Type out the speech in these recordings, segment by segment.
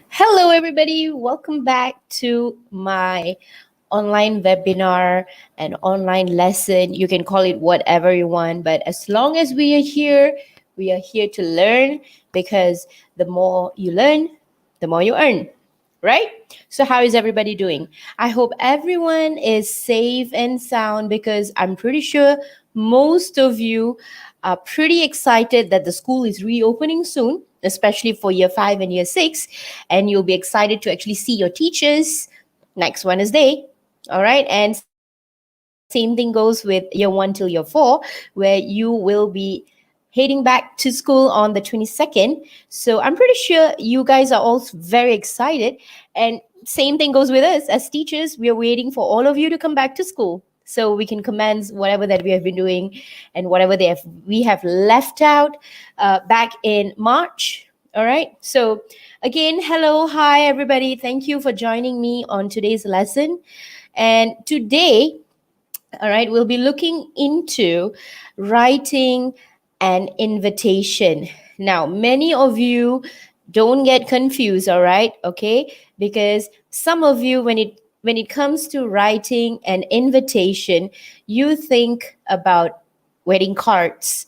Hello, everybody. Welcome back to my online webinar and online lesson. You can call it whatever you want, but as long as we are here to learn, because the more you learn, the more you earn, right? So how is everybody doing? I hope everyone is safe and sound, because I'm pretty sure most of you are pretty excited that the school is reopening soon, especially for year 5 and year 6, and you'll be excited to actually see your teachers next Wednesday. All right, and same thing goes with year 1 till year 4, where you will be heading back to school on the 22nd. So I'm pretty sure you guys are all very excited, and same thing goes with us as teachers. We are waiting for all of you to come back to school so we can commence whatever that we have been doing and whatever we have left out back in March. All right. So again, hello, hi, everybody. Thank you for joining me on today's lesson. And today, all right, we'll be looking into writing an invitation. Now, many of you don't get confused, all right? Okay, because some of you, when it comes to writing an invitation, you think about wedding cards,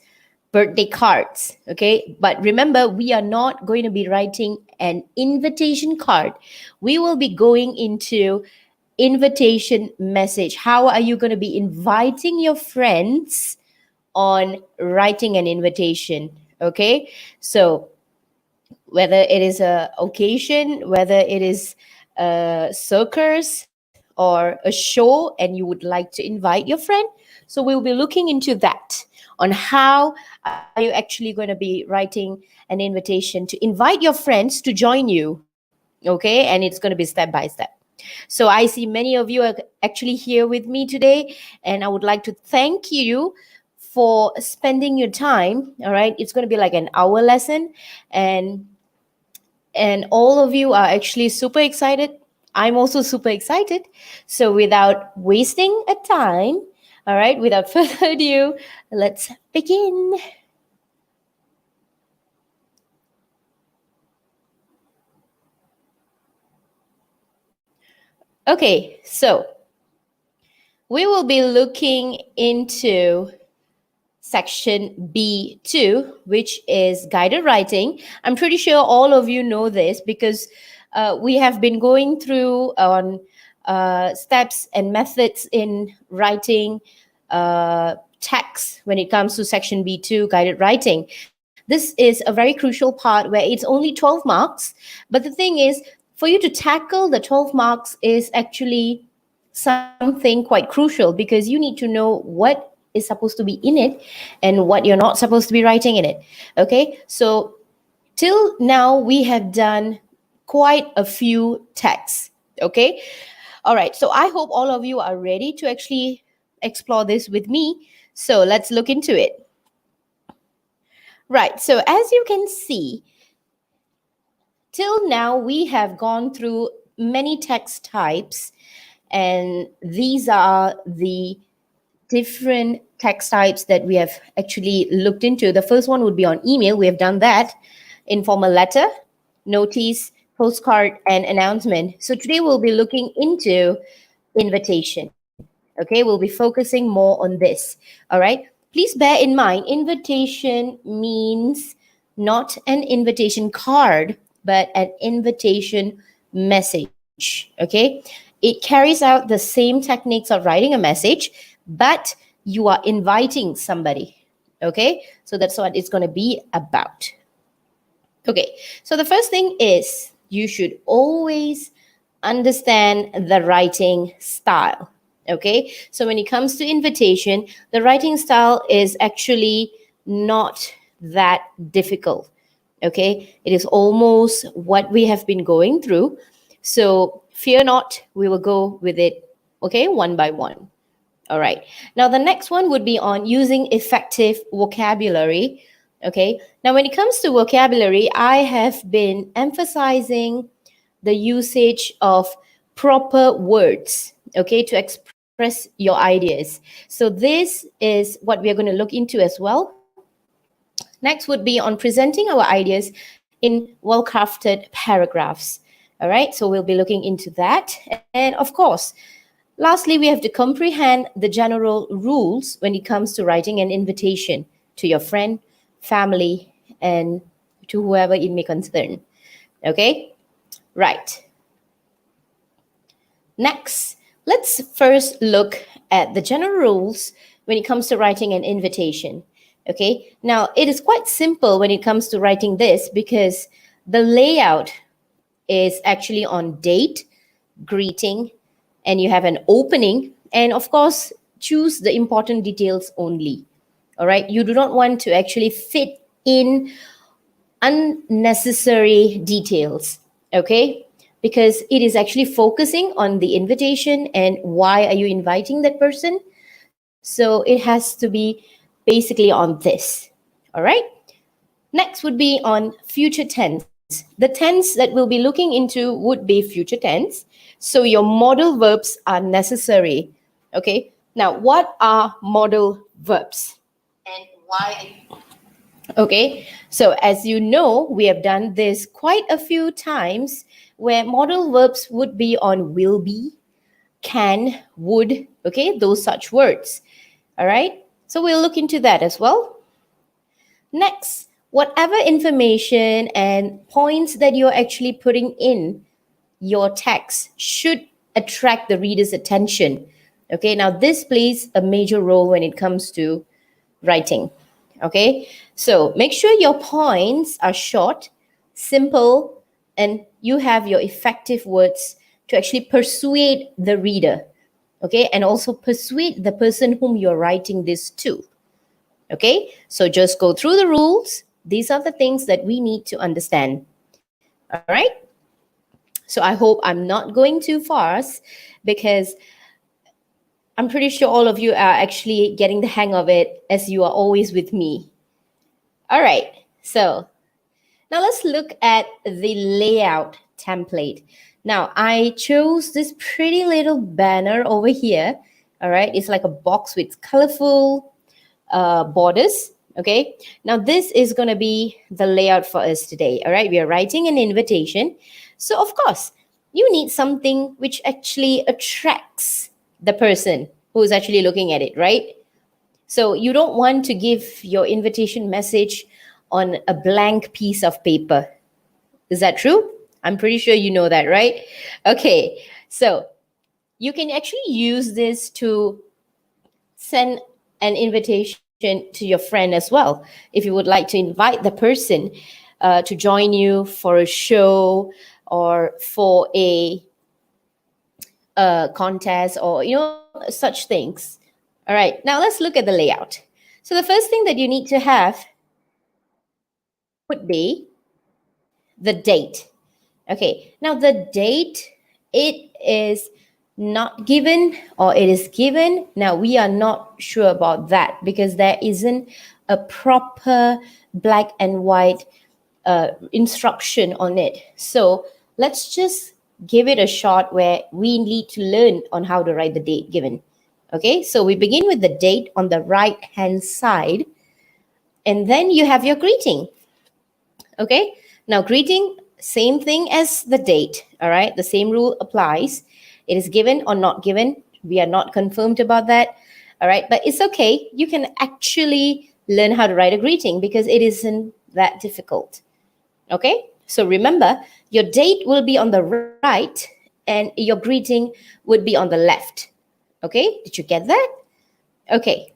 birthday cards, okay? But remember, we are not going to be writing an invitation card. We will be going into invitation message. How are you going to be inviting your friends on writing an invitation? Okay, so whether it is a occasion, whether it is a circus or a show, and you would like to invite your friend, so we'll be looking into that, on how are you actually going to be writing an invitation to invite your friends to join you. Okay, and it's going to be step by step. So I see many of you are actually here with me today, and I would like to thank you for spending your time. All right, it's going to be like an hour lesson, and all of you are actually super excited. I'm also super excited. So without wasting a time, all right, without further ado, let's begin. Okay, so we will be looking into section B2, which is guided writing. I'm pretty sure all of you know this, because we have been going through on steps and methods in writing text when it comes to section B2, guided writing. This is a very crucial part where it's only 12 marks. But the thing is, for you to tackle the 12 marks is actually something quite crucial, because you need to know what is supposed to be in it and what you're not supposed to be writing in it. Okay, so till now we have done quite a few texts. Okay, all right, so I hope all of you are ready to actually explore this with me. So let's look into it. Right, so as you can see, till now we have gone through many text types, and these are the different text types that we have actually looked into. The first one would be on email. We have done that. Informal letter, notice, postcard, and announcement. So today we'll be looking into invitation. Okay, we'll be focusing more on this. All right, please bear in mind, invitation means not an invitation card, but an invitation message. Okay, it carries out the same techniques of writing a message, but you are inviting somebody. Okay, so that's what it's going to be about. Okay, so the first thing is, you should always understand the writing style. Okay, so when it comes to invitation, the writing style is actually not that difficult. Okay, it is almost what we have been going through. So fear not, we will go with it, okay, one by one. All right, now the next one would be on using effective vocabulary. Okay, now when it comes to vocabulary, I have been emphasizing the usage of proper words, okay, to express your ideas. So this is what we are going to look into as well. Next would be on presenting our ideas in well-crafted paragraphs. All right, so we'll be looking into that. And of course, lastly, we have to comprehend the general rules when it comes to writing an invitation to your friend, family, and to whoever it may concern. Okay, right. Next, let's first look at the general rules when it comes to writing an invitation. Okay, now it is quite simple when it comes to writing this because the layout is actually on date, greeting, and you have an opening, and of course, choose the important details only. All right, you do not want to actually fit in unnecessary details, okay? Because it is actually focusing on the invitation and why are you inviting that person. So it has to be basically on this. All right. Next would be on future tense. The tense that we'll be looking into would be future tense. So your modal verbs are necessary. Okay. Now, what are modal verbs? And why? Okay, so as you know, we have done this quite a few times where modal verbs would be on will be, can, would, okay, those such words. All right, so we'll look into that as well. Next, whatever information and points that you're actually putting in your text should attract the reader's attention. Okay, now this plays a major role when it comes to writing. Okay, so make sure your points are short, simple, and you have your effective words to actually persuade the reader. Okay, and also persuade the person whom you're writing this to. Okay, so just go through the rules. These are the things that we need to understand. All right, so I hope I'm not going too fast because I'm pretty sure all of you are actually getting the hang of it as you are always with me. All right, so now let's look at the layout template. Now I chose this pretty little banner over here. All right, it's like a box with colorful borders. Okay, now this is going to be the layout for us today. All right, we are writing an invitation. So of course, you need something which actually attracts the person who is actually looking at it, right? So you don't want to give your invitation message on a blank piece of paper. Is that true? I'm pretty sure you know that, right? Okay, so you can actually use this to send an invitation to your friend as well. If you would like to invite the person to join you for a show or for a contest or, such things. All right, now let's look at the layout. So the first thing that you need to have would be the date. Okay, now the date, it is not given or it is given. Now we are not sure about that because there isn't a proper black and white instruction on it. So let's just give it a shot where we need to learn on how to write the date given. Okay, so we begin with the date on the right hand side, and then you have your greeting. Okay, now greeting, same thing as the date. All right, the same rule applies. It is given or not given. We are not confirmed about that. All right, but it's okay. You can actually learn how to write a greeting because it isn't that difficult. Okay, so remember, your date will be on the right and your greeting would be on the left. Okay, did you get that? Okay,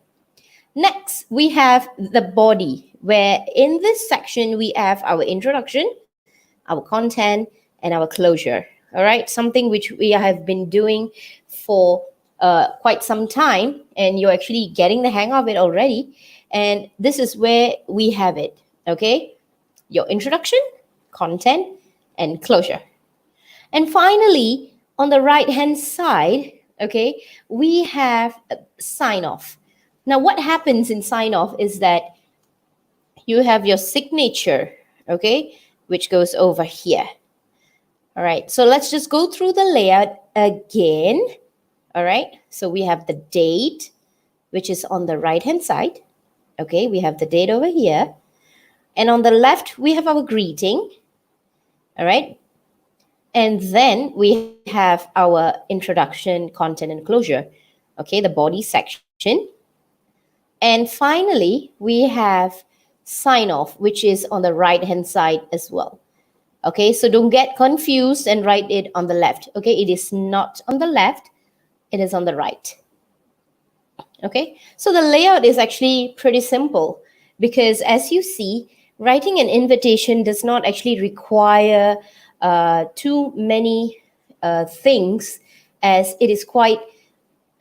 next we have the body, where in this section we have our introduction, our content, and our closure. All right, something which we have been doing for quite some time, and you're actually getting the hang of it already. And this is where we have it. Okay, your introduction, content, and closure. And finally, on the right hand side, okay, we have a sign off. Now, what happens in sign off is that you have your signature, okay, which goes over here. All right, so let's just go through the layout again. All right, so we have the date, which is on the right-hand side. Okay, we have the date over here. And on the left, we have our greeting. All right. And then we have our introduction, content, and closure. Okay, the body section. And finally, we have sign off, which is on the right-hand side as well. Okay, so don't get confused and write it on the left. Okay, it is not on the left, it is on the right. Okay, so the layout is actually pretty simple because as you see, writing an invitation does not actually require too many things, as it is quite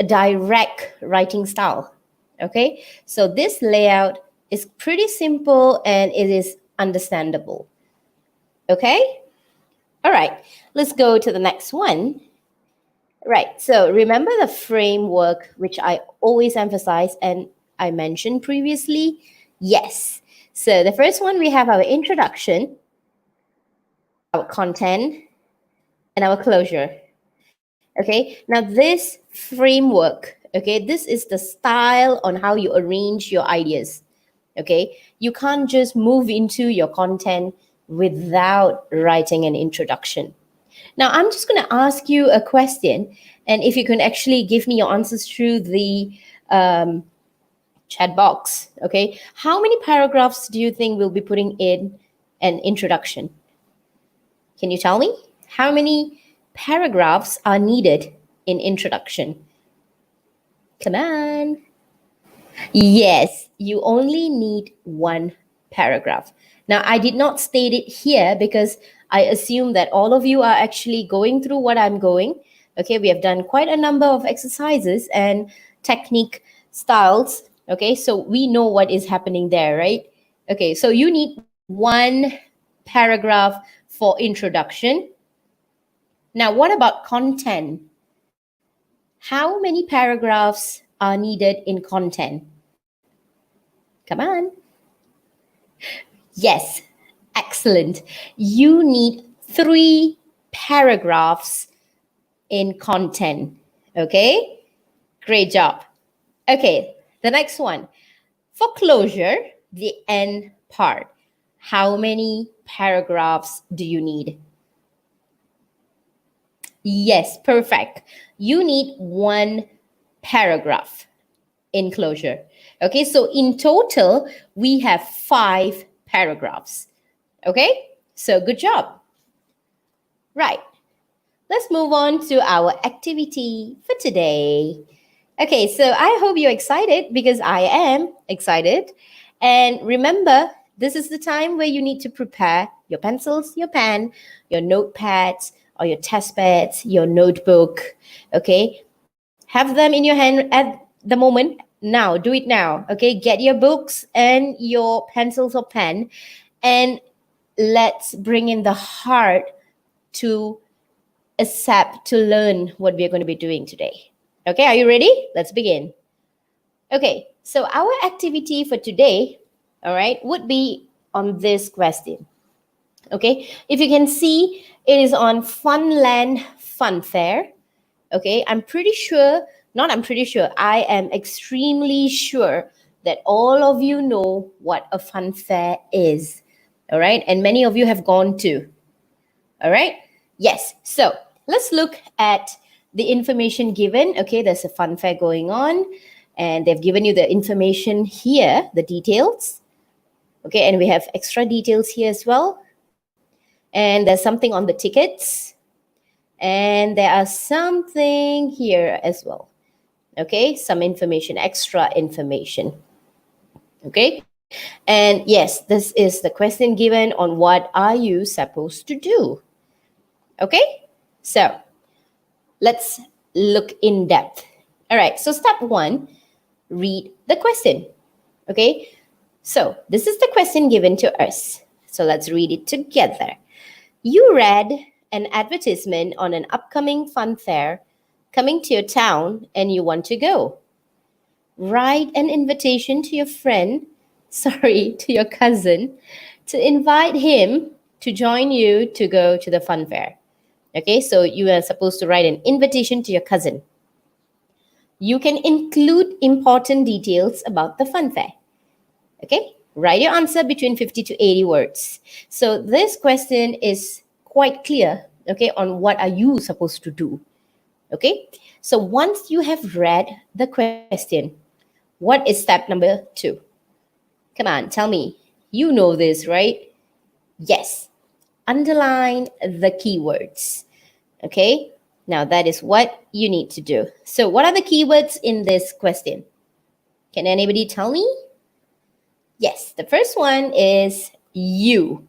a direct writing style. Okay, so this layout is pretty simple and it is understandable. Okay, all right, let's go to the next one. Right, so remember the framework, which I always emphasize and I mentioned previously? Yes. So the first one, we have our introduction, our content, and our closure. Okay, now this framework, okay, this is the style on how you arrange your ideas. Okay, you can't just move into your content without writing an introduction. Now, I'm just going to ask you a question, and if you can actually give me your answers through the chat box, okay? How many paragraphs do you think we'll be putting in an introduction? Can you tell me? How many paragraphs are needed in introduction? Come on. Yes, you only need one paragraph. Now, I did not state it here because I assume that all of you are actually going through what I'm going. Okay, we have done quite a number of exercises and technique styles. Okay, so we know what is happening there, right? Okay, so you need one paragraph for introduction. Now, what about content? How many paragraphs are needed in content? Come on. Yes, excellent. You need 3 paragraphs in content. Okay, great job. Okay, the next one. For closure, the end part, how many paragraphs do you need? Yes, perfect. You need 1 paragraph in closure. Okay, so in total, we have 5 paragraphs. Okay, so good job. Right, let's move on to our activity for today. Okay, so I hope you're excited because I am excited. And remember, this is the time where you need to prepare your pencils, your pen, your notepads, or your test pads, your notebook. Okay, have them in your hand at the moment. Now, do it now. Okay, get your books and your pencils or pen, and let's bring in the heart to accept, to learn what we are going to be doing today. Okay, are you ready? Let's begin. Okay, so our activity for today, all right, would be on this question. Okay, if you can see, it is on Funland Fun Fair. Okay, I am extremely sure that all of you know what a fun fair is. All right, and many of you have gone to. All right, yes, so let's look at the information given. Okay, there's a fun fair going on and they've given you the information here, the details. Okay, and we have extra details here as well. And there's something on the tickets. And there are something here as well. Okay, some information, extra information. Okay, and yes, this is the question given on what are you supposed to do. Okay, so let's look in depth. All right, so step 1, read the question. Okay, so this is the question given to us. So let's read it together. You read an advertisement on an upcoming fun fair coming to your town and you want to go. Write an invitation to your friend to your cousin to invite him to join you to go to the fun fair. Okay, so you are supposed to write an invitation to your cousin. You can include important details about the fun fair. Okay, write your answer between 50 to 80 words. So this question is quite clear, okay, on what are you supposed to do. Okay, so once you have read the question, what is step number 2? Come on, tell me. You know this, right? Yes. Underline the keywords. Okay, now that is what you need to do. So what are the keywords in this question? Can anybody tell me? Yes, the first one is you.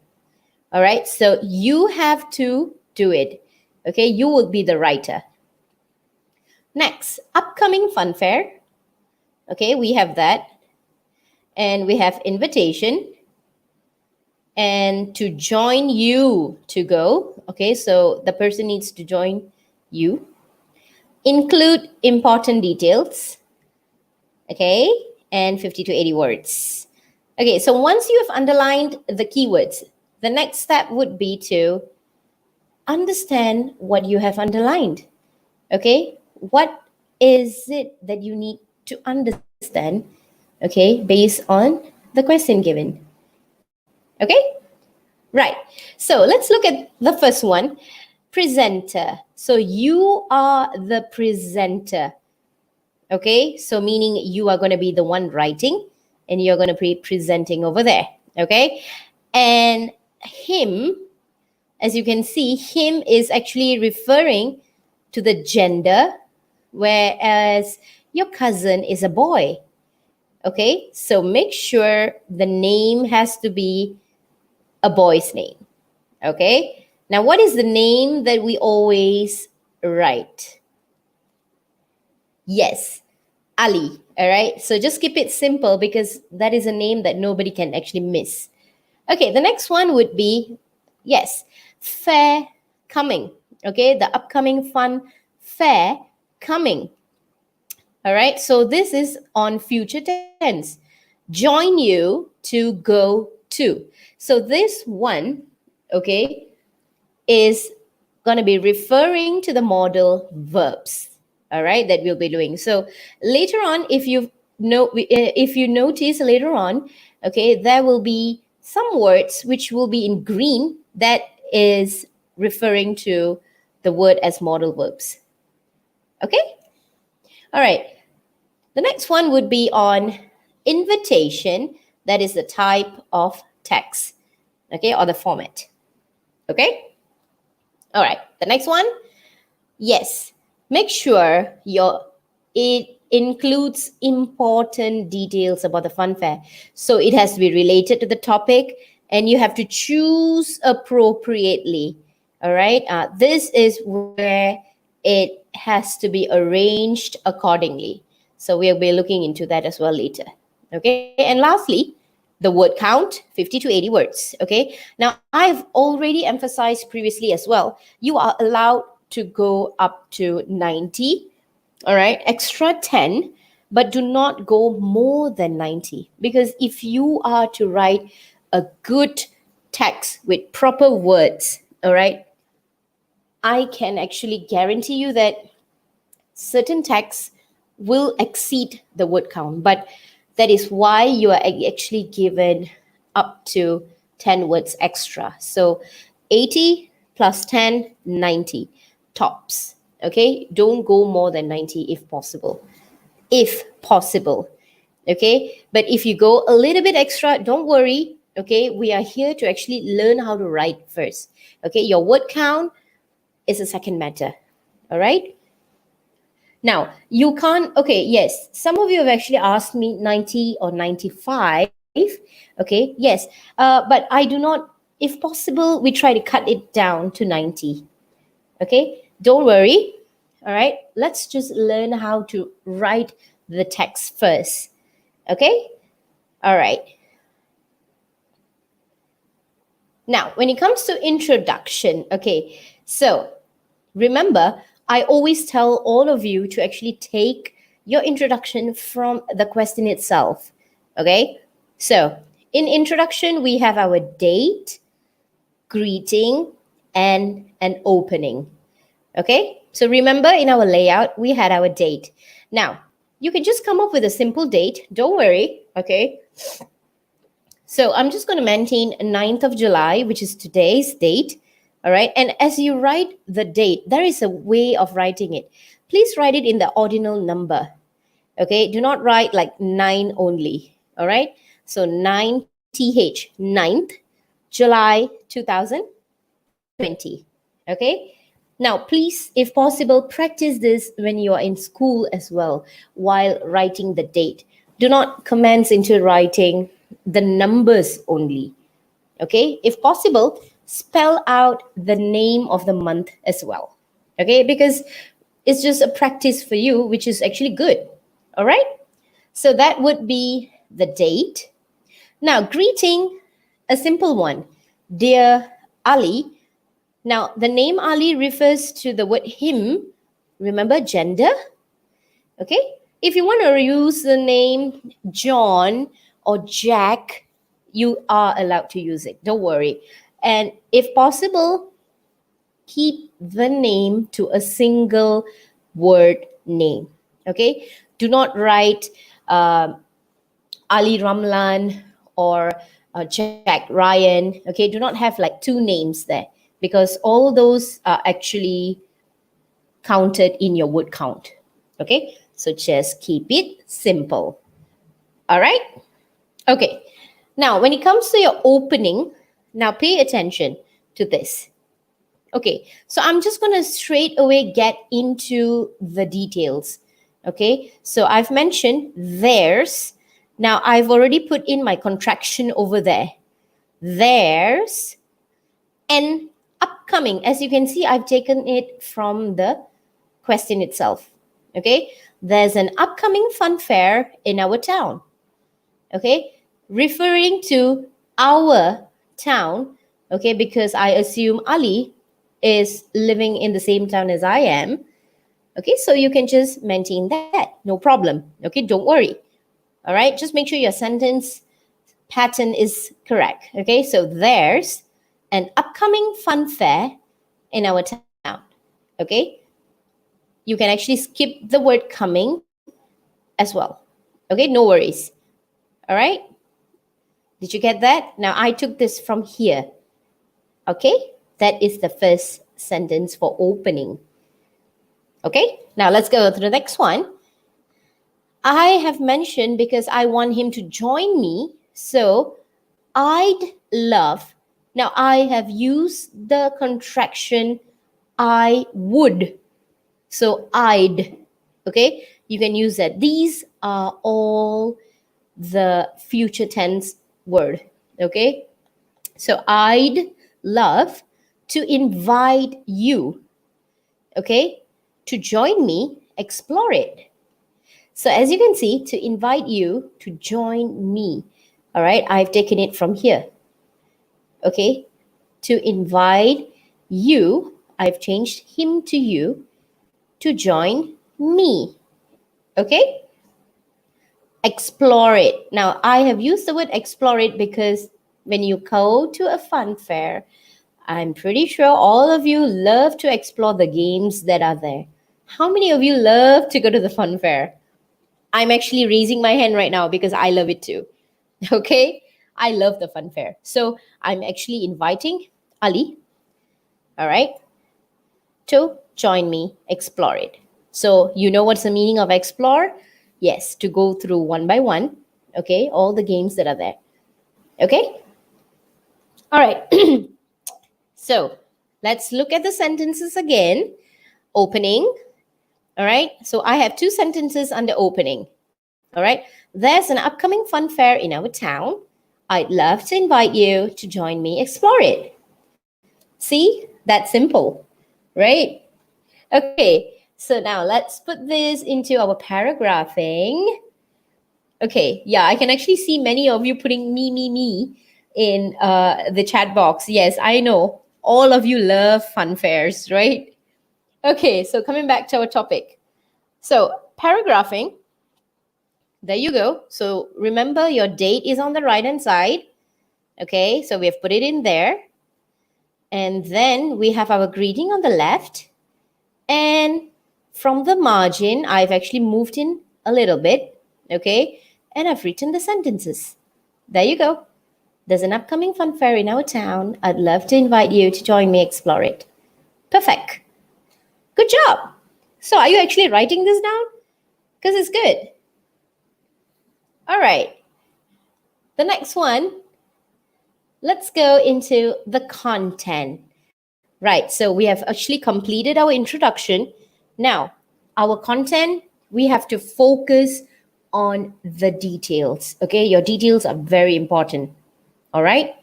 All right, so you have to do it. Okay, you will be the writer. Next, upcoming fun fair. Okay, we have that. And we have invitation. And to join you to go. Okay, so the person needs to join you. Include important details. Okay, and 50 to 80 words. Okay, so once you have underlined the keywords, the next step would be to understand what you have underlined. Okay, what is it that you need to understand, okay, based on the question given? Okay, right. So let's look at the first one, presenter. So you are the presenter. Okay, so meaning you are going to be the one writing and you're going to be presenting over there. Okay, and him, as you can see, him is actually referring to the gender, whereas your cousin is a boy. Okay, so make sure the name has to be a boy's name. Okay, now what is the name that we always write? Yes, Ali. All right, so just keep it simple because that is a name that nobody can actually miss. Okay, the next one would be, yes, fair coming. Okay, the upcoming fun fair coming. All right, so this is on future tense. Join you to go to. So this one, okay, is going to be referring to the modal verbs. All right, that we'll be doing. So later on, if you notice later on, okay, there will be some words which will be in green that is referring to the word as modal verbs. Okay? All right. The next one would be on invitation. That is the type of text, okay, or the format. Okay? All right. The next one, yes. Make sure it includes important details about the fun fair. So it has to be related to the topic and you have to choose appropriately. All right. This is where it has to be arranged accordingly. So we'll be looking into that as well later. Okay. And lastly, the word count, 50 to 80 words. Okay. Now, I've already emphasized previously as well, you are allowed to go up to 90. All right. Extra 10, but do not go more than 90. Because if you are to write a good text with proper words, all right, I can actually guarantee you that certain texts will exceed the word count, but that is why you are actually given up to 10 words extra. So 80 plus 10, 90 tops. Okay, don't go more than 90 if possible. If possible. Okay, but if you go a little bit extra, don't worry. Okay, we are here to actually learn how to write first. Okay, your word count is a second matter. All right. Now, you can't, okay, yes, some of you have actually asked me 90 or 95. Okay, yes, but I do not, if possible, we try to cut it down to 90. Okay, don't worry. All right, let's just learn how to write the text first. Okay, all right. Now, when it comes to introduction, okay, so remember, I always tell all of you to actually take your introduction from the question itself. Okay, So in introduction, we have our date, greeting, and an opening. Okay, so remember in our layout, we had our date. Now, you can just come up with a simple date. Don't worry, okay? So I'm just going to maintain 9th of July, which is today's date. All right, and as you write the date, there is a way of writing it. Please write it in the ordinal number. Okay, do not write like 9 only. All right, so 9th, 9th, July 2020. Okay, now please, if possible, practice this when you are in school as well while writing the date. Do not commence into writing the numbers only. Okay, if possible, spell out the name of the month as well. Okay, because it's just a practice for you, which is actually good. All right, so that would be the date. Now, greeting, a simple one. Dear Ali. Now, the name Ali refers to the word him. Remember, gender. Okay, if you want to use the name John or Jack, you are allowed to use it. Don't worry. And if possible, keep the name to a single word name. Okay, do not write Ali Ramlan or Jack Ryan. Okay, do not have like two names there, because all those are actually counted in your word count. Okay, so just keep it simple. All right, okay. Now, when it comes to your opening, now pay attention to this. Okay, so I'm just going to straight away get into the details. Okay, so I've mentioned theirs. Now, I've already put in my contraction over there. Theirs and upcoming. As you can see, I've taken it from the question itself. Okay, there's an upcoming fun fair in our town. Okay, referring to our town. Okay, because I assume Ali is living in the same town as I am. Okay, so you can just maintain that, no problem. Okay, don't worry. All right, just make sure your sentence pattern is correct. Okay, so there's an upcoming fun fair in our town. Okay, you can actually skip the word coming as well. Okay, no worries. All right, did you get that? Now I took this from here. Okay, that is the first sentence for opening. Okay, now let's go to the next one. I have mentioned because I want him to join me. So I'd love. Now I have used the contraction I would. So I'd. Okay, you can use that. These are all the future tense word. Okay, so I'd love to invite you. Okay, to join me, explore it. So as you can see, to invite you to join me. All right, I've taken it from here. Okay, to invite you, I've changed him to you, to join me. Okay, explore it. Now, I have used the word explore it because when you go to a fun fair, I'm pretty sure all of you love to explore the games that are there. How many of you love to go to the fun fair? I'm actually raising my hand right now because I love it too. Okay, I love the fun fair. So I'm actually inviting Ali, all right, to join me, explore it. So you know what's the meaning of explore? Yes, to go through one by one, okay, all the games that are there. Okay, all right. So let's look at the sentences again. Opening. All right, so I have two sentences under opening. All right, there's an upcoming fun fair in our town. I'd love to invite you to join me, explore it. See, that's simple, right? Okay, so now let's put this into our paragraphing. Okay, yeah, I can actually see many of you putting me in the chat box. Yes, I know all of you love fun fairs, right? Okay, so coming back to our topic. So paragraphing. There you go. So remember, your date is on the right-hand side. Okay, so we have put it in there. And then we have our greeting on the left. And from the margin, I've actually moved in a little bit. Okay, and I've written the sentences. There you go. There's an upcoming fun fair in our town. I'd love to invite you to join me explore it. Perfect. Good job. So are you actually writing this down? Because it's good. All right. The next one, let's go into the content. Right, so we have actually completed our introduction. Now, our content, we have to focus on the details. Okay, your details are very important. All right.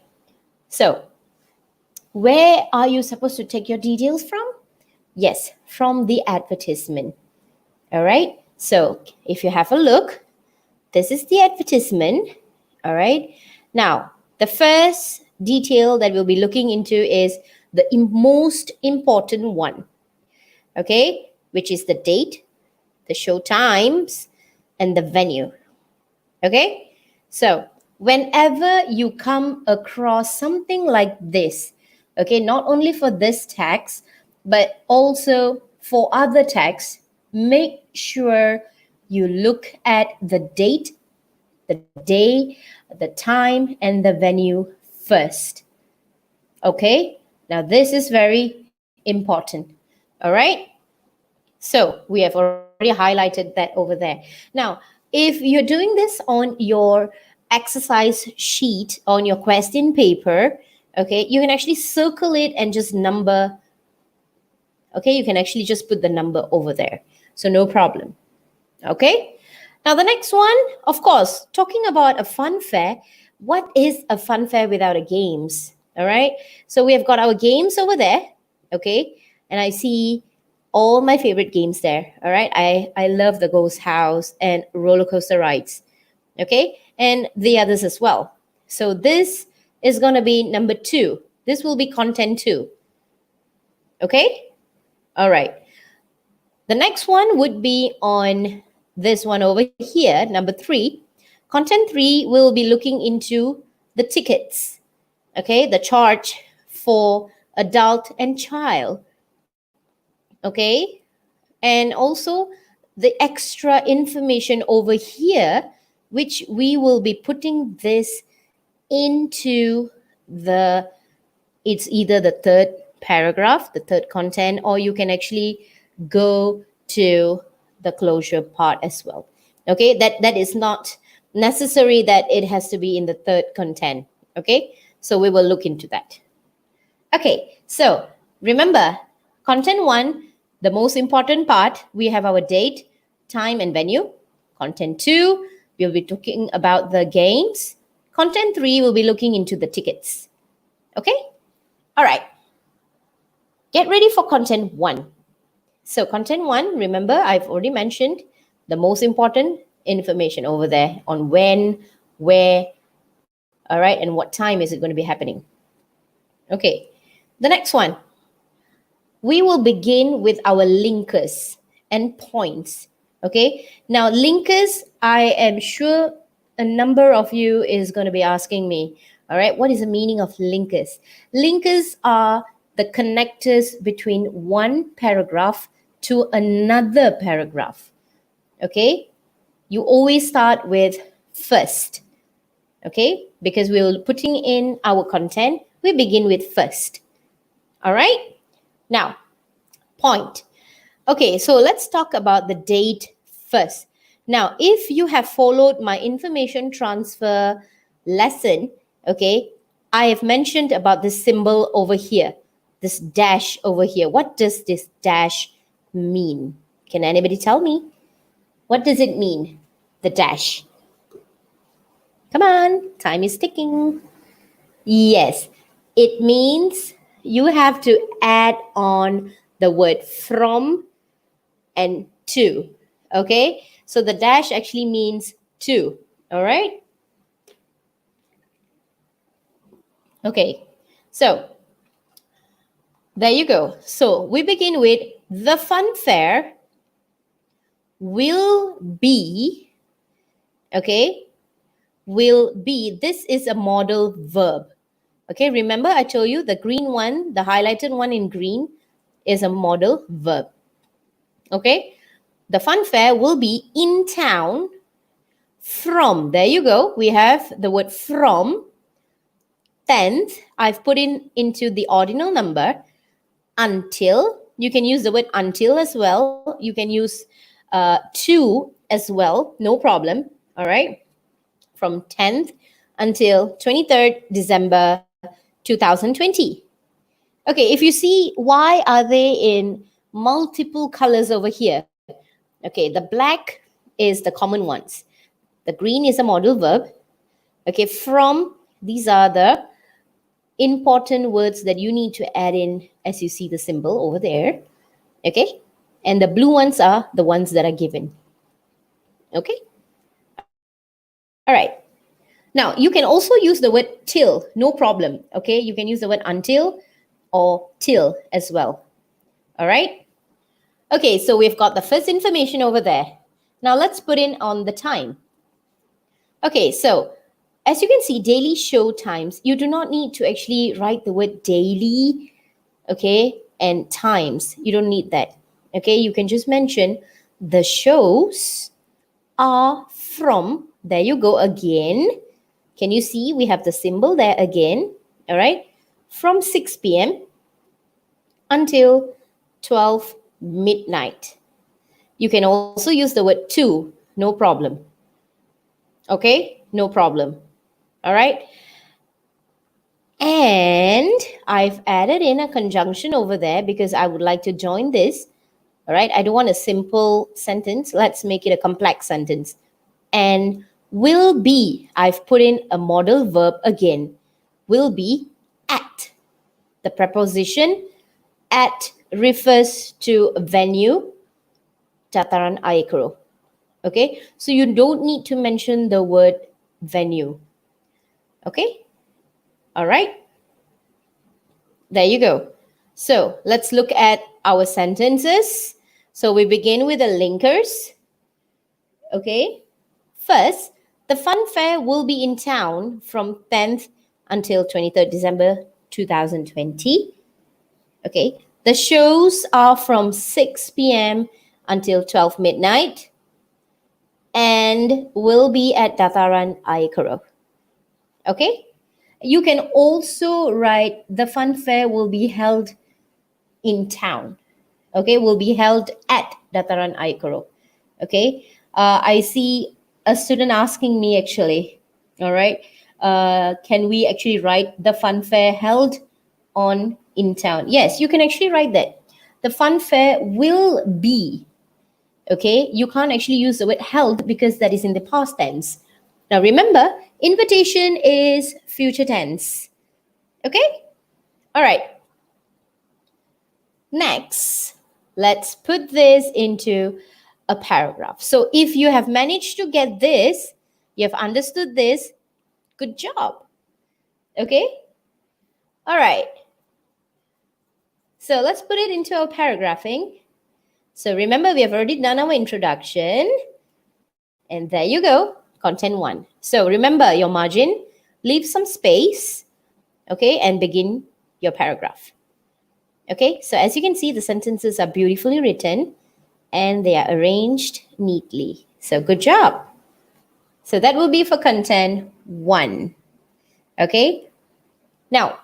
So, where are you supposed to take your details from? Yes, from the advertisement. All right. So, if you have a look, this is the advertisement. All right. Now, the first detail that we'll be looking into is the most important one. Okay, which is the date, the show times, and the venue. Okay, so whenever you come across something like this, okay, not only for this text, but also for other texts, make sure you look at the date, the day, the time, and the venue first. Okay, now this is very important. All right, so we have already highlighted that over there. Now, if you're doing this on your exercise sheet, on your question paper, okay, you can actually circle it and just number. Okay, you can actually just put the number over there. So no problem. Okay, now the next one, of course, talking about a fun fair. What is a fun fair without a games? All right, so we have got our games over there. Okay, and I see all my favorite games there. All right, I love the ghost house and roller coaster rides. Okay, and the others as well. So this is going to be number 2. This will be content 2. Okay, all right. The next one would be on this one over here, number 3. Content 3 will be looking into the tickets. Okay, the charge for adult and child. Okay, and also the extra information over here, which we will be putting this into the, it's either the third paragraph, the third content, or you can actually go to the closure part as well. Okay, that is not necessary that it has to be in the third content. Okay, so we will look into that. Okay, so remember, content 1, the most important part, we have our date, time, and venue. Content 2, we'll be talking about the games. Content 3 will be looking into the tickets. Okay? All right. Get ready for content 1. So content 1, remember, I've already mentioned the most important information over there on when, where, all right, and what time is it going to be happening. Okay. The next one, we will begin with our linkers and points. Okay, now linkers, I am sure a number of you is going to be asking me, all right, what is the meaning of linkers? Linkers are the connectors between one paragraph to another paragraph. Okay, you always start with first. Okay, because we're putting in our content, we begin with first. All right, now point. Okay, so let's talk about the date first. Now, if you have followed my information transfer lesson, okay, I have mentioned about this symbol over here, this dash over here. What does this dash mean? Can anybody tell me? What does it mean, the dash? Come on, time is ticking. Yes, it means you have to add on the word from and to. Okay, so the dash actually means to. All right. Okay, so there you go. So we begin with the fun fair will be okay, will be, this is a modal verb. Okay, remember I told you the green one, the highlighted one in green is a modal verb. Okay, the funfair will be in town from, there you go, we have the word from 10th, I've put in into the ordinal number, until, you can use the word until as well, you can use to as well, no problem, all right, from 10th until 23rd December 2020. Okay, if you see, why are they in multiple colors over here? Okay, the black is the common ones. The green is a modal verb. Okay, from, these are the important words that you need to add in as you see the symbol over there. Okay, and the blue ones are the ones that are given. Okay, all right. Now, you can also use the word till, no problem. Okay, you can use the word until or till as well. All right. Okay, so we've got the first information over there. Now let's put in on the time. Okay, so as you can see, daily show times, you do not need to actually write the word daily, okay, and times. You don't need that. Okay, you can just mention the shows are from, there you go again. Can you see we have the symbol there again? All right, from 6 p.m. until 12 midnight. You can also use the word to, no problem. Okay, no problem. All right. And I've added in a conjunction over there because I would like to join this. All right, I don't want a simple sentence. Let's make it a complex sentence. And will be, I've put in a modal verb again. Will be at. The preposition at refers to venue, dataran air keruh. Okay, so you don't need to mention the word venue. Okay, all right. There you go. So let's look at our sentences. So we begin with the linkers. Okay, first, the fun fair will be in town from 10th until 23rd December 2020. Okay, the shows are from 6 p.m. until 12 midnight and will be at Dataran Air Keruh. Okay, you can also write the fun fair will be held in town. Okay, will be held at Dataran Air Keruh. Okay, I see a student asking me actually, all right, can we actually write the fun fair held on in town? Yes, you can actually write that. The fun fair will be. Okay, you can't actually use the word held because that is in the past tense. Now remember, invitation is future tense. Okay, all right. Next, let's put this into a paragraph. So if you have managed to get this, you have understood this, good job. Okay, all right. So let's put it into our paragraphing. So remember, we have already done our introduction. And there you go, content 1. So remember your margin, leave some space, okay, and begin your paragraph. Okay, so as you can see, the sentences are beautifully written and they are arranged neatly. So good job. So that will be for content 1. Okay, now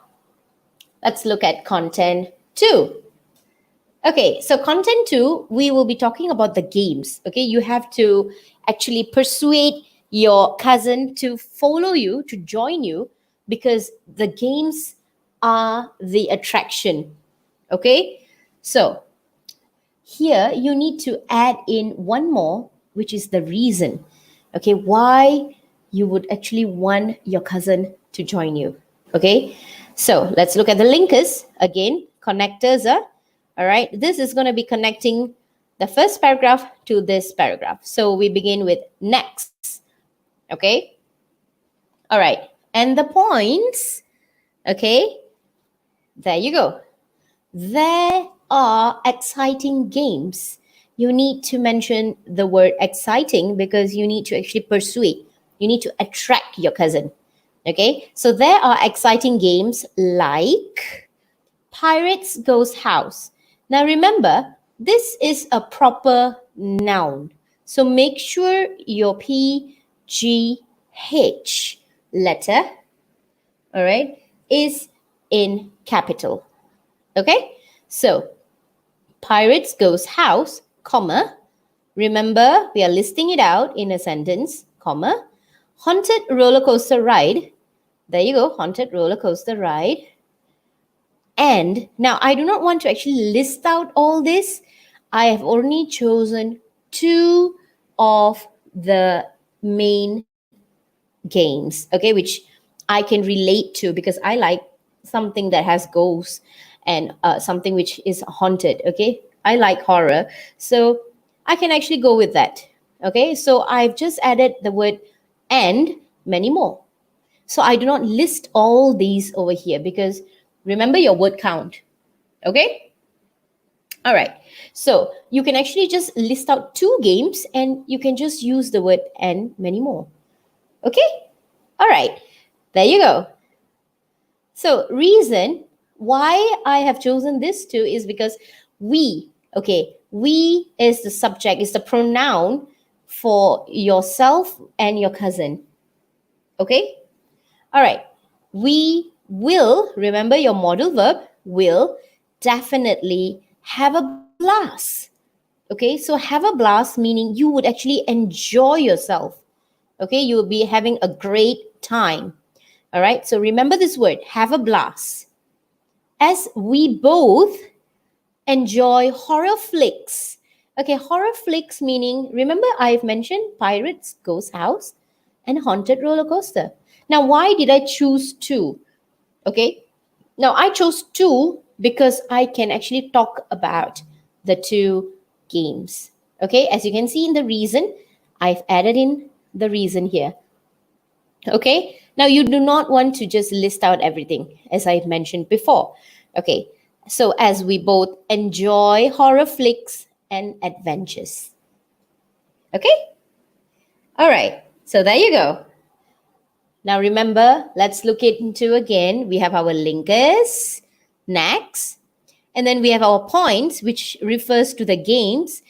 let's look at content 2. Okay, so content 2, we will be talking about the games. Okay, you have to actually persuade your cousin to follow you, to join you, because the games are the attraction. Okay, so here you need to add in one more, which is the reason. Okay, why you would actually want your cousin to join you. Okay, so let's look at the linkers. Again, connectors are, all right, this is going to be connecting the first paragraph to this paragraph. So we begin with next. Okay, all right, and the points. Okay, there you go. There are exciting games. you need to mention the word exciting because you need to actually persuade. You need to attract your cousin. Okay, so there are exciting games like Pirates Ghost House. Now remember, this is a proper noun. So make sure your P, G, H letter, all right, is in capital. Okay, so Pirates Ghost House, comma. Remember, we are listing it out in a sentence, comma. Haunted roller coaster ride. There you go, haunted roller coaster ride. And now I do not want to actually list out all this. I have only chosen 2 of the main games, okay, which I can relate to because I like something that has ghosts and something which is haunted, okay? I like horror. So I can actually go with that, okay? So I've just added the word and many more. So I do not list all these over here because remember your word count, okay? All right. So you can actually just list out 2 games and you can just use the word and many more. Okay? All right. There you go. So reason why I have chosen this 2 is because we, okay, we is the subject, is the pronoun for yourself and your cousin. Okay? All right. We will, remember your modal verb, will definitely have a blast. Okay, so have a blast meaning you would actually enjoy yourself. Okay, you will be having a great time. All right, so remember this word, have a blast. As we both enjoy horror flicks. Okay, horror flicks meaning, remember I've mentioned Pirates Ghost House and Haunted Roller Coaster. Now, why did I choose 2? Okay, now I chose 2 because I can actually talk about the 2 games. Okay, as you can see in the reason, I've added in the reason here. Okay, now you do not want to just list out everything as I mentioned before. Okay, so as we both enjoy horror flicks and adventures. Okay, all right, so there you go. Now remember, let's look into again. We have our linkers, next, and then we have our points, which refers to the games.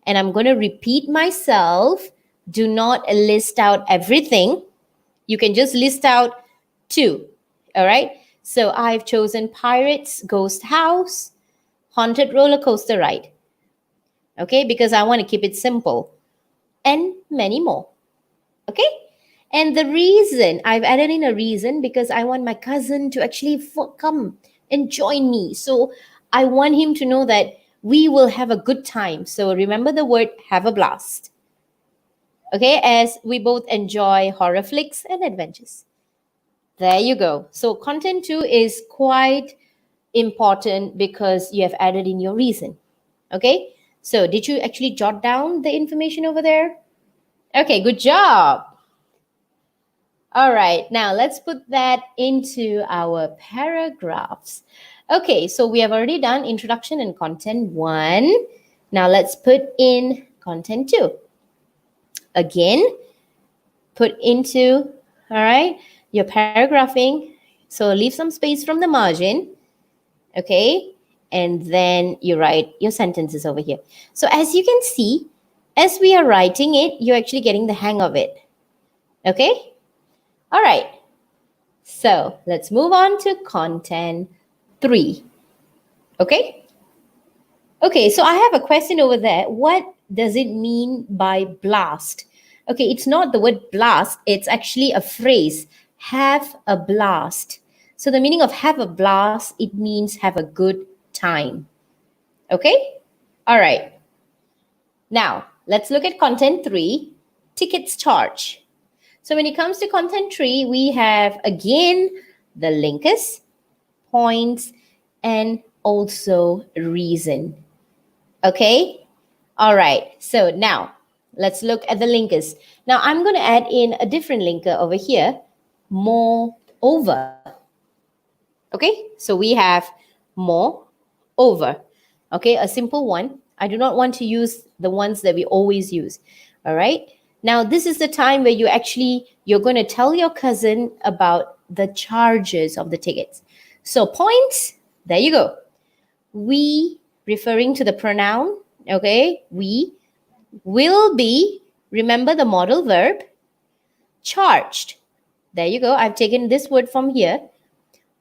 And I'm going to repeat myself. Do not list out everything. You can just list out 2. All right. So I've chosen Pirates Ghost House, Haunted Roller Coaster Ride. Okay, because I want to keep it simple. And many more. Okay. And the reason, I've added in a reason because I want my cousin to actually come and join me. So I want him to know that we will have a good time. So remember the word have a blast. Okay, as we both enjoy horror flicks and adventures. There you go. So content 2 is quite important because you have added in your reason. Okay, so did you actually jot down the information over there? Okay, good job. All right, now let's put that into our paragraphs. Okay, so we have already done introduction and content 1. Now let's put in content 2. Again, put into, all right, your paragraphing. So leave some space from the margin. Okay, and then you write your sentences over here. So as you can see, as we are writing it, you're actually getting the hang of it. Okay. All right, so let's move on to content 3. Okay? Okay, so I have a question over there. What does it mean by blast? Okay, it's not the word blast, it's actually a phrase, have a blast. So the meaning of have a blast, it means have a good time. Okay? All right. Now, let's look at content 3, tickets charge. So when it comes to content 3, we have again the linkers, points, and also reason. Okay? All right. So now let's look at the linkers. Now I'm going to add in a different linker over here, moreover. Okay? So we have moreover. Okay, a simple one. I do not want to use the ones that we always use. All right. Now, this is the time where you're going to tell your cousin about the charges of the tickets. So points, there you go. We, referring to the pronoun, okay, we will be, remember the modal verb, charged. There you go. I've taken this word from here.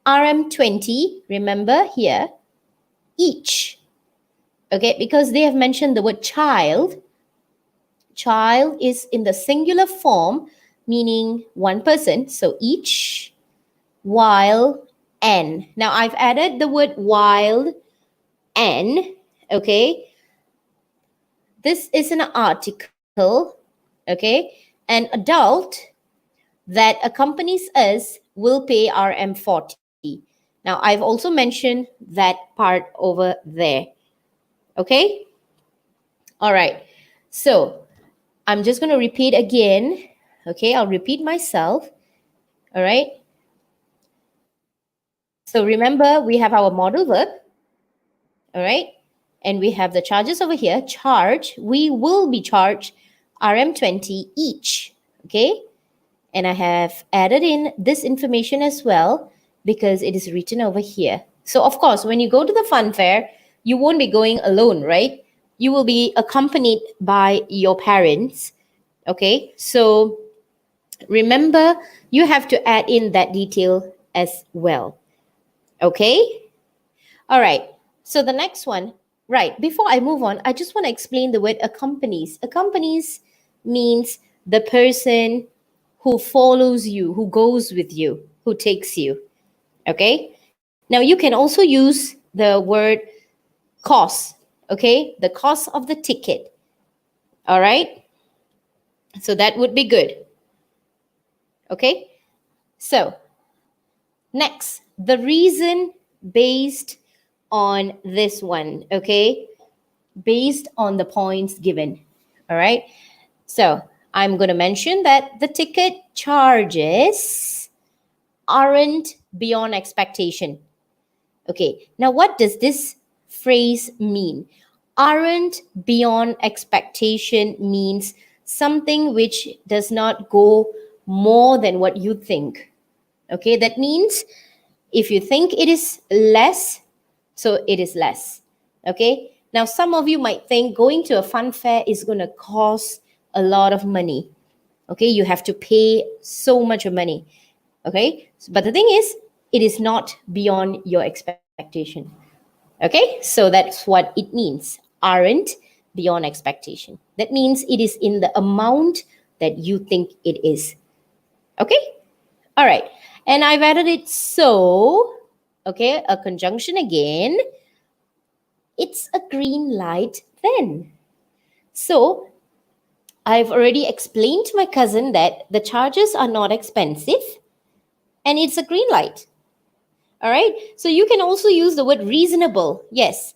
RM20, remember here, each. Okay, because they have mentioned the word child. Child is in the singular form, meaning one person. So each, while, n. Now I've added the word while, n. Okay, this is an article. Okay, an adult that accompanies us will pay RM40. Now I've also mentioned that part over there. Okay, all right, so I'm just going to repeat again. Okay, I'll repeat myself. All right. So remember, we have our modal verb. All right. And we have the charges over here. Charge. We will be charged RM20 each. Okay. And I have added in this information as well because it is written over here. So of course, when you go to the fun fair, you won't be going alone, right? You will be accompanied by your parents. Okay, so remember, you have to add in that detail as well. Okay, all right, so the next one, right, before I move on, I just want to explain the word accompanies. Accompanies means the person who follows you, who goes with you, who takes you. Okay, now you can also use the word cost. Okay, the cost of the ticket. All right, so that would be good. Okay, so next, the reason based on this one, okay, based on the points given. All right, so I'm going to mention that the ticket charges aren't beyond expectation. Okay, now what does this phrase mean? Aren't beyond expectation means something which does not go more than what you think. Okay, that means if you think it is less, so it is less. Okay, now some of you might think going to a fun fair is going to cost a lot of money. Okay, you have to pay so much of money. Okay, but the thing is, it is not beyond your expectation. Okay, so that's what it means. Aren't beyond expectation. That means it is in the amount that you think it is. Okay, all right. And I've added it so, okay, a conjunction again. It's a green light then. So I've already explained to my cousin that the charges are not expensive and it's a green light. All right. So you can also use the word reasonable. Yes.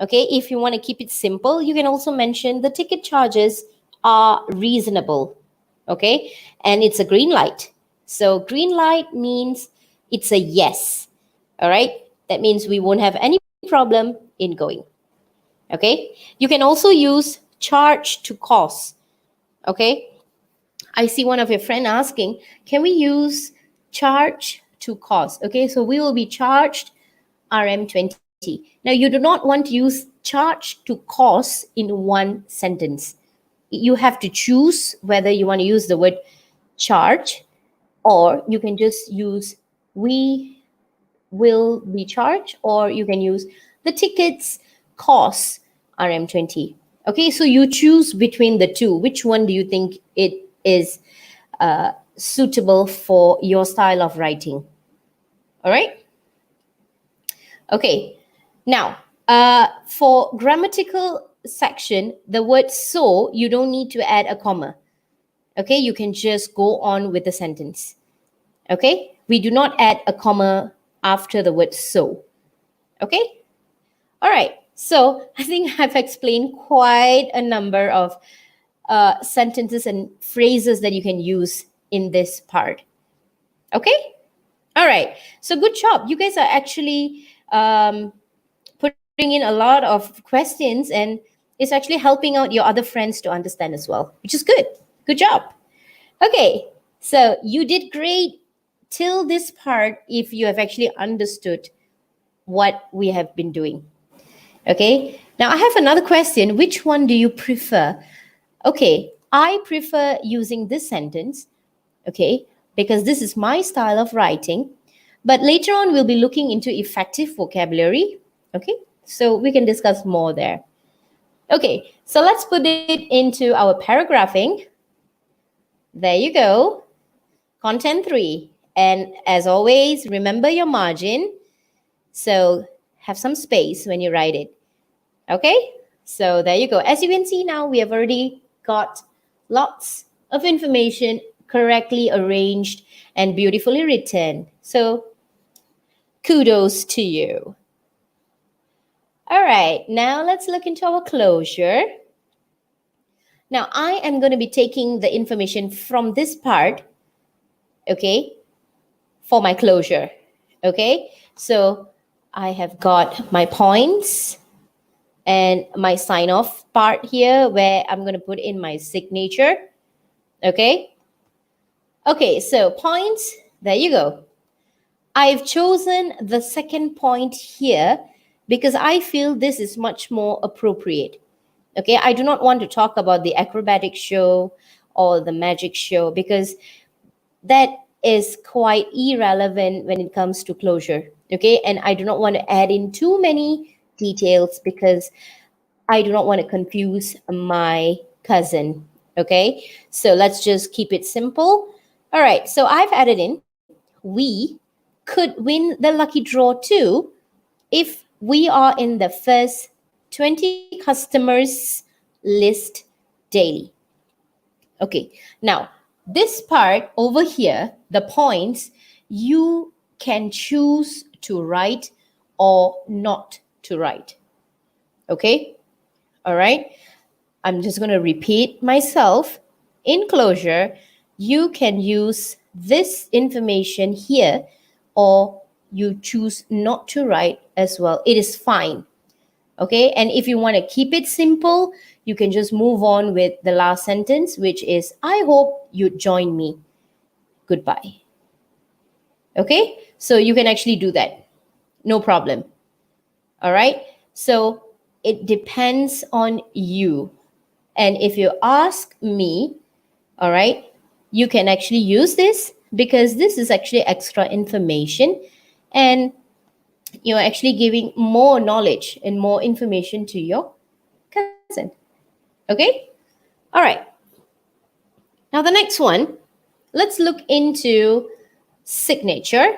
Okay. If you want to keep it simple, you can also mention the ticket charges are reasonable. Okay. And it's a green light. So green light means it's a yes. All right. That means we won't have any problem in going. Okay. You can also use charge to cost. Okay. I see one of your friend asking, can we use charge to cost? Okay. So we will be charged RM20. Now you do not want to use charge to cost in one sentence. You have to choose whether you want to use the word charge, or you can just use we will be charged, or you can use the tickets cost RM20. Okay, so you choose between the two. Which one do you think it is suitable for your style of writing? All right. Okay, now for grammatical section, the word so, you don't need to add a comma. Okay, you can just go on with the sentence. Okay, we do not add a comma after the word so. Okay, all right. So I think I've explained quite a number of sentences and phrases that you can use in this part. Okay, all right. So good job. You guys are actually putting in a lot of questions, and It's actually helping out your other friends to understand as well, which is good. Good job. Okay, so you did great till this part if you have actually understood what we have been doing. Okay, now I have another question. Which one do you prefer? Okay, I prefer using this sentence, okay, because this is my style of writing. But later on, we'll be looking into effective vocabulary, okay? So we can discuss more there. Okay, so let's put it into our paragraphing. There you go. Content 3. And as always, remember your margin. So have some space when you write it. Okay, so there you go. As you can see now, we have already got lots of information correctly arranged and beautifully written. So kudos to you. All right, now let's look into our closure. Now I am going to be taking the information from this part, okay, for my closure. Okay, so I have got my points and my sign off part here where I'm going to put in my signature. Okay. Okay, so points, there you go. I've chosen the second point here because I feel this is much more appropriate. Okay, I do not want to talk about the acrobatic show or the magic show because that is quite irrelevant when it comes to closure. Okay, and I do not want to add in too many details because I do not want to confuse my cousin. Okay, so let's just keep it simple. All right, so I've added in, we could win the lucky draw too if we are in the first 20 customers list daily. Okay, now this part over here, the points, you can choose to write or not to write. Okay, all right. I'm just going to repeat myself. In closure, you can use this information here or you choose not to write as well. It is fine. Okay, and if you want to keep it simple, you can just move on with the last sentence, which is, I hope you join me. Goodbye. Okay, so you can actually do that. No problem. All right, so it depends on you. And if you ask me, all right, you can actually use this because this is actually extra information and you're actually giving more knowledge and more information to your cousin. Okay? All right. Now the next one, let's look into signature.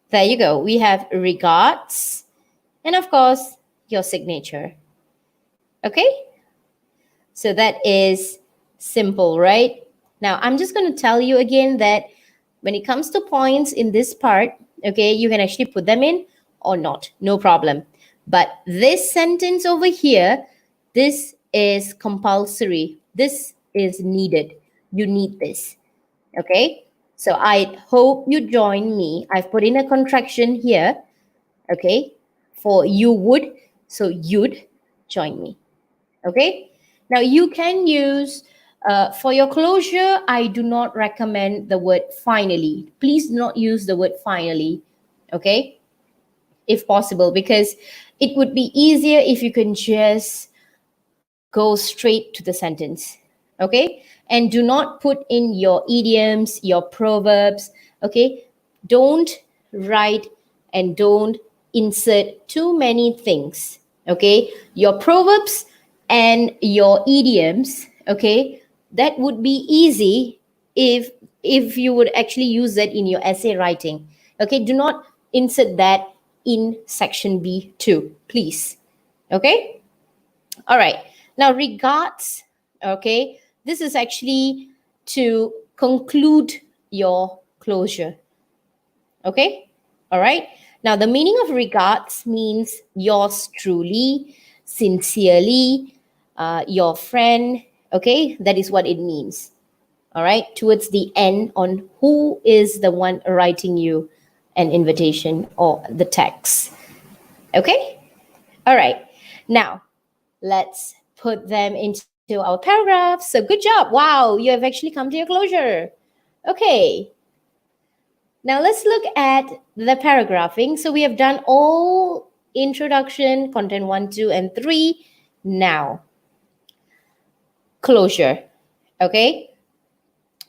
There you go. We have regards and of course your signature. Okay? So that is simple, right? Now I'm just going to tell you again that when it comes to points in this part, okay, you can actually put them in or not, no problem. But this sentence over here, this is compulsory. This is needed. You need this, okay? So I hope you join me. I've put in a contraction here, okay, for you would. So you'd join me, okay? Now you can use, for your closure, I do not recommend the word finally. Please do not use the word finally, okay? If possible, because it would be easier if you can just go straight to the sentence, okay? And do not put in your idioms, your proverbs, okay? Don't write and don't insert too many things, okay? Your proverbs and your idioms, okay? That would be easy if you would actually use that in your essay writing, okay? Do not insert that in section B too, please, okay? All right, now regards, okay? This is actually to conclude your closure, okay? All right, now the meaning of regards means yours truly, sincerely, your friend, okay? That is what it means, all right? Towards the end on who is the one writing you an invitation or the text, okay? All right, now let's put them into our paragraph. So good job. Wow, you have actually come to your closure. Okay. Now let's look at the paragraphing. So we have done all introduction, content 1, 2, and 3. Now, closure. Okay.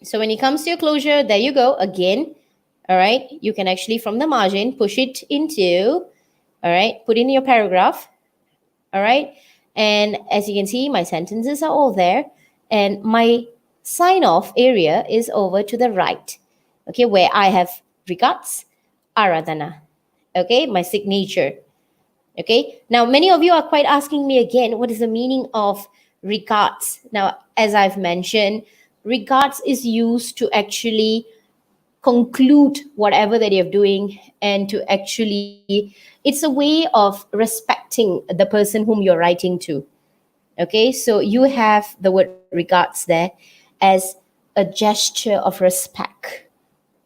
So when it comes to your closure, there you go. Again, all right, you can actually from the margin push it into, all right, put in your paragraph. All right. And as you can see, my sentences are all there. And my sign off area is over to the right. Okay, where I have regards, Aradhana. Okay, my signature. Okay, now many of you are quite asking me again, what is the meaning of regards? Now, as I've mentioned, regards is used to actually conclude whatever that you're doing, and to actually, it's a way of respecting the person whom you're writing to. Okay, so you have the word regards there as a gesture of respect.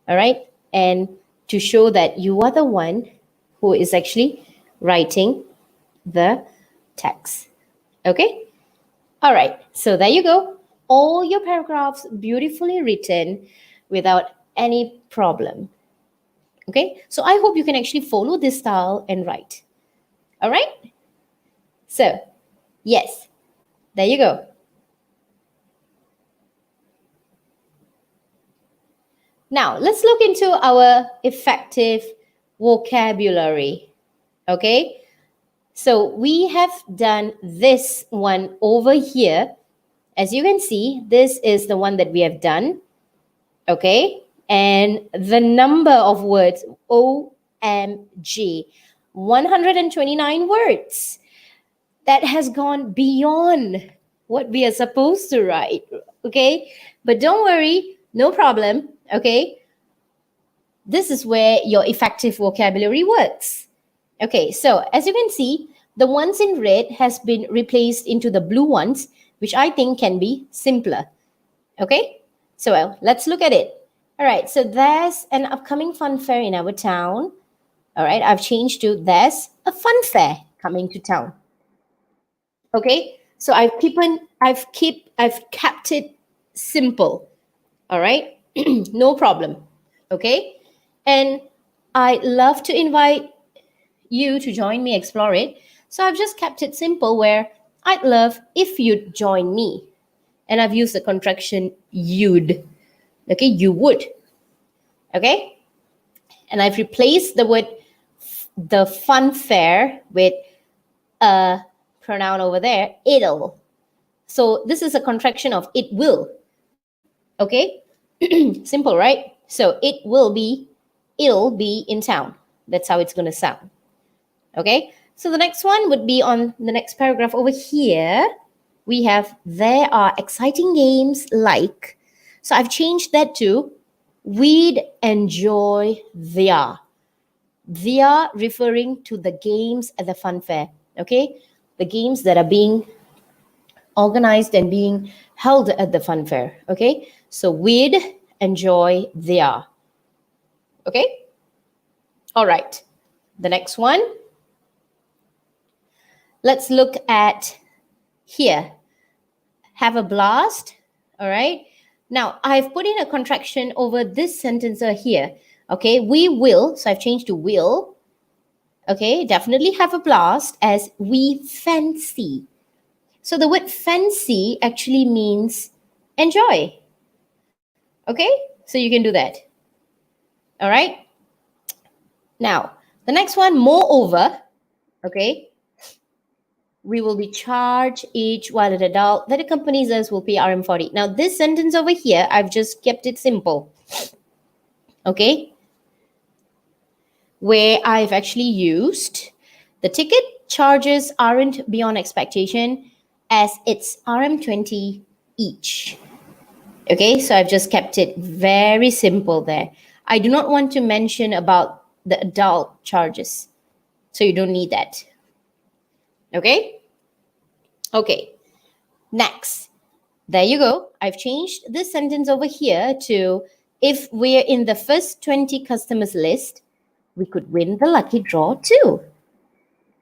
All right, and to show that you are the one who is actually writing the text. Okay, all right, so there you go. All your paragraphs beautifully written without any problem. Okay, so I hope you can actually follow this style and write. All right, so yes, there you go. Now let's look into our effective vocabulary. Okay, so we have done this one over here. As you can see, this is the one that we have done. Okay, and the number of words, OMG, 129 words. That has gone beyond what we are supposed to write. Okay, but don't worry, no problem. Okay, this is where your effective vocabulary works. Okay, so as you can see, the ones in red has been replaced into the blue ones, which I think can be simpler. Okay, so let's look at it. All right, so there's an upcoming fun fair in our town. All right, I've changed to there's a fun fair coming to town. Okay, so I've kept it simple. All right, no problem. Okay, and I love to invite you to join me explore it. So I've just kept it simple, where I'd love if you'd join me, and I've used the contraction you'd. Okay, you would. Okay, and I've replaced the word the fun fair with a pronoun over there, it'll. So this is a contraction of it will. Okay, simple, right? So it'll be in town. That's how it's going to sound. Okay, so the next one would be on the next paragraph over here. We have there are exciting games like. So I've changed that to we'd enjoy their. They are referring to the games at the fun fair. Okay, the games that are being organized and being held at the fun fair. Okay, so we'd enjoy their. Okay, all right, the next one. Let's look at here. Have a blast. All right, now I've put in a contraction over this sentence here. Okay, we will, so I've changed to will. Okay, definitely have a blast as we fancy. So the word fancy actually means enjoy. Okay, so you can do that. All right. Now, the next one, moreover, okay, we will be charged each while an adult that accompanies us will pay RM40. Now, this sentence over here, I've just kept it simple. Okay, where I've actually used the ticket charges aren't beyond expectation as it's RM20 each. Okay, so I've just kept it very simple there. I do not want to mention about the adult charges, so you don't need that. Okay? Okay, next. There you go. I've changed this sentence over here to if we're in the first 20 customers list, we could win the lucky draw too.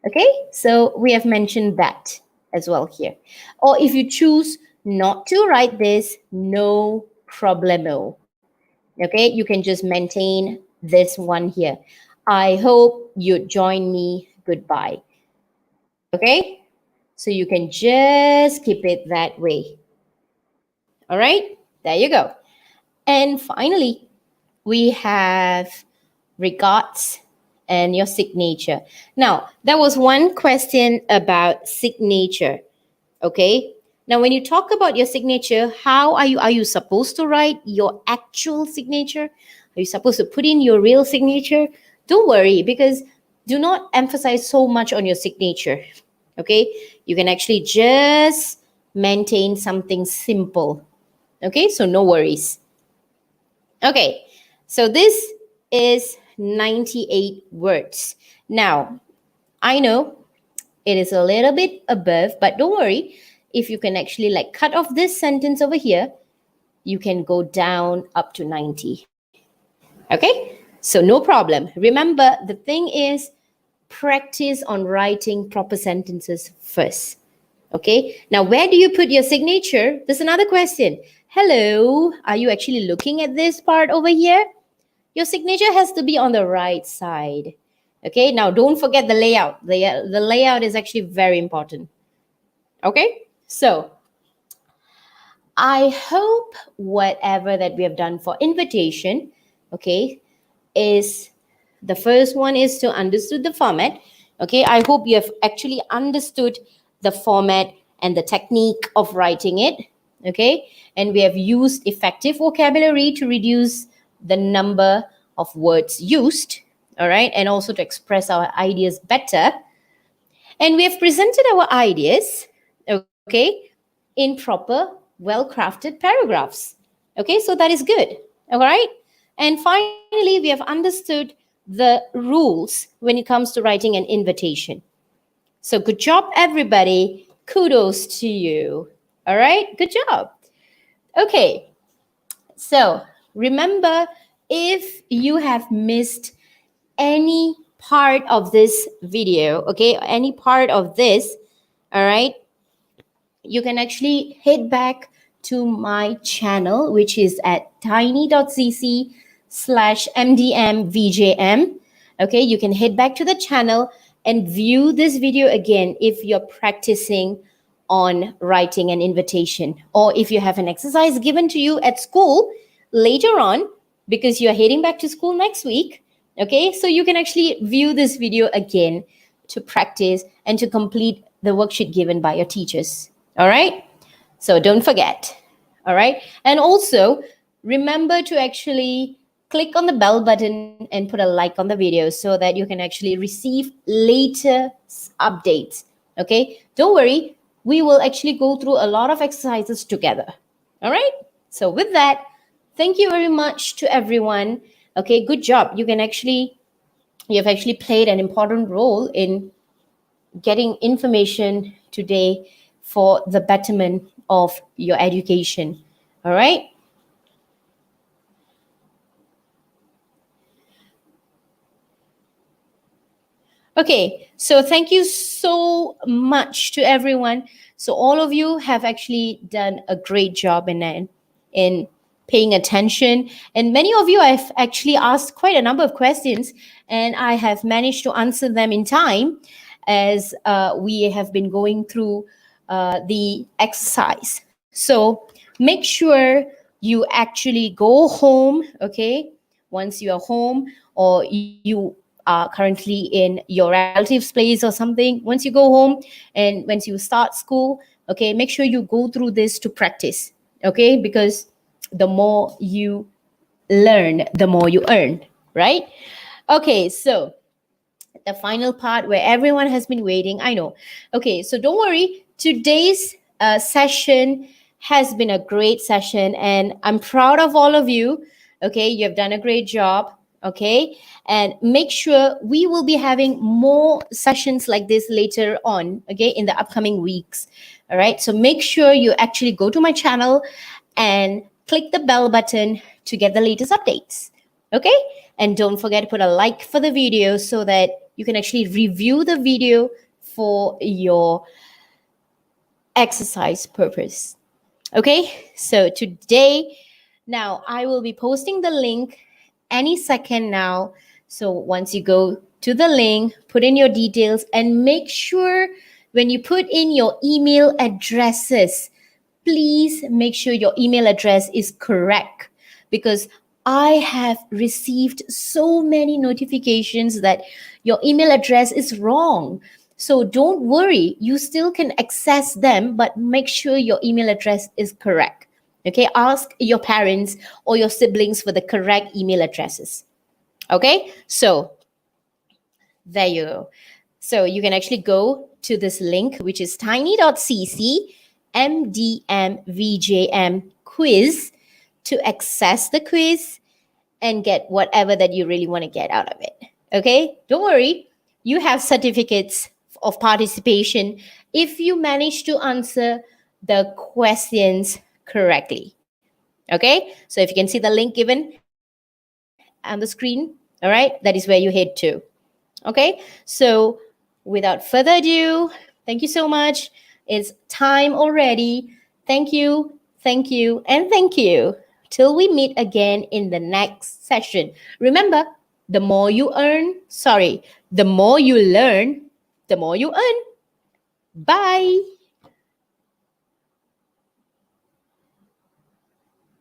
Okay, so we have mentioned that. as well here. Or if you choose not to write this, no problemo. Okay, you can just maintain this one here. I hope you join me. Goodbye. Okay, so you can just keep it that way. All right, there you go. And finally, we have regards and your signature. Now, there was one question about signature. Okay. Now, when you talk about your signature, how are you supposed to write your actual signature? Are you supposed to put in your real signature? Don't worry, because do not emphasize so much on your signature. Okay. You can actually just maintain something simple. Okay. So no worries. Okay. So this is 98 words. Now, I know it is a little bit above, but don't worry. If you can actually like cut off this sentence over here, you can go down up to 90. Okay? So no problem. Remember, the thing is practice on writing proper sentences first. Okay? Now, where do you put your signature? There's another question. Hello, are you actually looking at this part over here? Your signature has to be on the right side. Okay, now don't forget the layout. The layout is actually very important. Okay, so I hope whatever that we have done for invitation, okay, is the first one is to understood the format. Okay, I hope you have actually understood the format and the technique of writing it. Okay, and we have used effective vocabulary to reduce the number of words used. All right, and also to express our ideas better. And we have presented our ideas, okay, in proper, well-crafted paragraphs. Okay, so that is good. All right. And finally, we have understood the rules when it comes to writing an invitation. So good job, everybody. Kudos to you. All right, good job. Okay, so remember, if you have missed any part of this video, okay, any part of this, all right, you can actually head back to my channel, which is at tiny.cc/mdmvjm. Okay, you can head back to the channel and view this video again if you're practicing on writing an invitation, or if you have an exercise given to you at school later on because you're heading back to school next week. Okay, so you can actually view this video again to practice and to complete the worksheet given by your teachers. All right, so don't forget. All right, and also remember to actually click on the bell button and put a like on the video so that you can actually receive later updates. Okay, don't worry, we will actually go through a lot of exercises together. All right, so with that, thank you very much to everyone. Okay, good job. You have actually played an important role in getting information today for the betterment of your education. All right. Okay, so thank you so much to everyone. So all of you have actually done a great job in paying attention. And many of you have actually asked quite a number of questions, and I have managed to answer them in time as we have been going through the exercise. So make sure you actually go home, okay? Once you are home, or you are currently in your relative's place or something, once you go home and once you start school, okay, make sure you go through this to practice, okay? Because the more you learn, the more you earn, right? Okay, so the final part where everyone has been waiting, I know. Okay, so don't worry. Today's session has been a great session, and I'm proud of all of you. Okay, you have done a great job. Okay, and make sure we will be having more sessions like this later on, okay, in the upcoming weeks. All right, so make sure you actually go to my channel and click the bell button to get the latest updates. Okay, and don't forget to put a like for the video so that you can actually review the video for your exercise purpose. Okay, so today, now I will be posting the link any second now. So once you go to the link, put in your details and make sure when you put in your email addresses, please make sure your email address is correct, because I have received so many notifications that your email address is wrong. So don't worry, you still can access them, but make sure your email address is correct. Okay, ask your parents or your siblings for the correct email addresses. Okay, so there you go. So you can actually go to this link, which is tiny.cc MDMVJM quiz, to access the quiz and get whatever that you really want to get out of it. Okay, don't worry, you have certificates of participation if you manage to answer the questions correctly. Okay, so if you can see the link given on the screen, all right, that is where you head to. Okay, so without further ado, thank you so much. It's time already. Thank you, and thank you. Till we meet again in the next session. Remember, the more you learn, the more you earn. Bye.